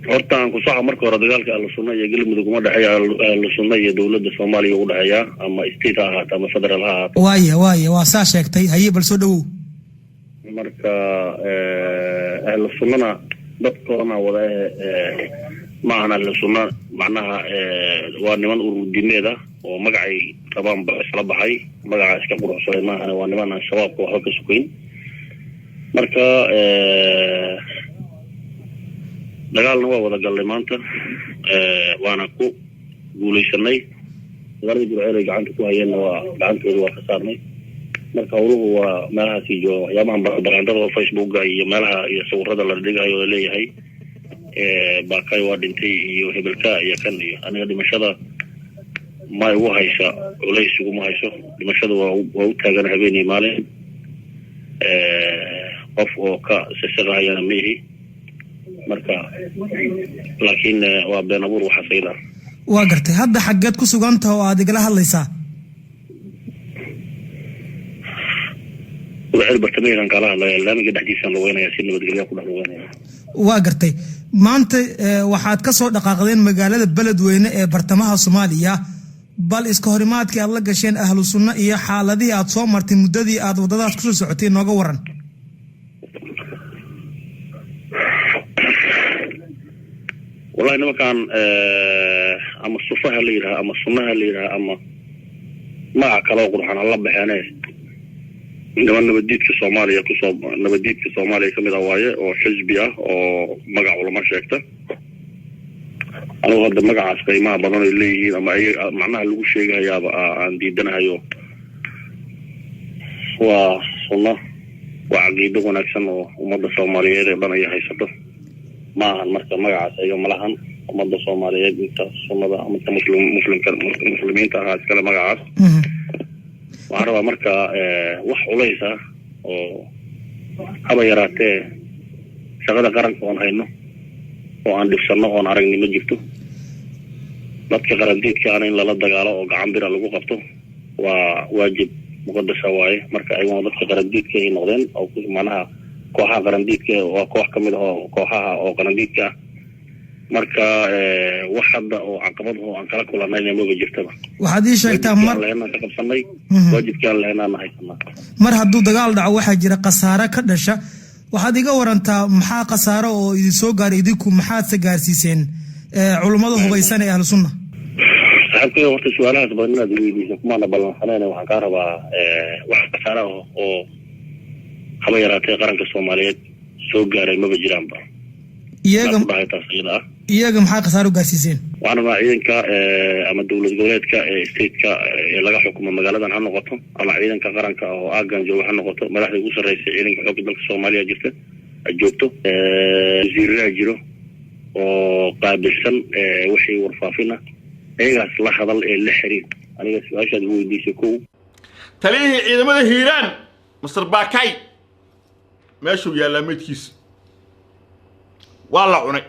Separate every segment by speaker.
Speaker 1: horta aan ku saxa marka hore dagaalka la sunna iyo galmudug uma dhaxeeyo la sunna iyo dawladda Soomaaliya u dhaxeeya ama state ahaata ama federal ahaata
Speaker 2: waa saa sheegtay haye bal soo dhawow
Speaker 1: marka la sunnana dadkoona wada ma aha la sunna macnaha waa niman ururdiimeeda oo magacay rabaan isla baxay magaca iska quruxsan ma aha waa niman shabaabka wax ka sukayn marka dagaalna waa wada galay maanta waana ku guuleysanay dagaalada jurceelay gacanta ku hayeen waa gacantooda waa ka saarnay marka howluhu waa meelaha siiyo waxyaabaha barandada Facebook iyo meelaha iyo sawirada la dhigayo oo leeyahay baakay waa dhintay iyo hebelka iyo kan iyo aniga dhimashada ma ugu haysa culays ugu ma hayso dhimashada waa u taagan habeenii maalin qof oo ka sasaqayana meehi marka laakiin waa been abuur waxa sayda
Speaker 2: waa gartay hadda xageed ku sugantahay oo aad igala hadlaysaa
Speaker 1: wixii bartamahan kala hadlay laamiga dhaxdiisa loo weenayaa si nabadgelyo ku dhaxweynaya
Speaker 2: waa gartay maanta waxaad ka soo dhaqaaqdeen magaalada Beledweyne ee bartamaha Soomaaliya bal iska horimaadkii aad la gasheen ahlu sunna iyo xaaladii aad soo martay muddadii aad wadadaas ku soo socotay nooga waran
Speaker 1: والله إنما كان أما الصفها ليرها أما الصنها ليرها أما ما كلا قرحان الله بحناه إنما نبديت في الصومالية نبديت في الصومالية كم دواية أو حزبية أو مجا ولا ما شكته أنا هذا مجا عسكري ما بدنا اللي أما أي معناها اللي وش شيء هي عندي دنا هيو والله وعقيدة ونكسن ومدة الصومالية بدنا هي سته ما المركز مجا يوم ملحن ومدة الصومالية أنت صمدا أنت مسلمين تهاج كلا مجا عس وعرفة مركز وح وليسا هذا يراته شغلة قرن كون هينو وعند فسرنا كون عرقني مجبته نبكي قرنديت كأنين لا دجالة وقعم بير لجو قفته وواجب مقدس هواي مركز أيوة نبكي قرنديت كهين نقدين أو كل معناها كوحة قرنديت ك وكوح كمل هو كوحها أو قرنديت ك marka waxada oo caqabado aan kala kulanay ma jirtaba
Speaker 2: waxaad sheegtaa mar
Speaker 1: leena ka qabsanay wajibka leena ma haysana
Speaker 2: mar hadduu dagaal dhaco waxa jira qasaare ka dhasha waxaad iga warantaa maxaa qasaare oo idin soo gaaray idinku maxaad se gaarsiiseen culimada hubaysan ee ahlu sunna
Speaker 1: saxabkay horta su'aalahaas badan aad weydiisay kuma balan xanaana waxaan ka rabaa wax qasaare oo haba yaraatay qaranka Soomaaliyeed soo gaaray ma jiraan ba iyaga maxaa qasaaro gaarsiiseen waxaana ciidanka ama dawlad goboleedka state-ka laga xukumo magaaladan ha noqoto ama ciidanka qaranka oo aagan jooga ha noqoto madaxda ugu sareeyay ciidanka xoogga dalka Soomaaliya jirta joogto wasiirada jiro oo qaabilsan wixii warfaafina ayagas la hadal ee la xiriir aniga su'aashaad weydiisay koow
Speaker 3: taliyihii ciidamada Hiiraan Mr. Bakay meeshuu yaala midkiis waa la cunay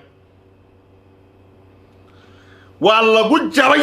Speaker 3: waa lagu jabay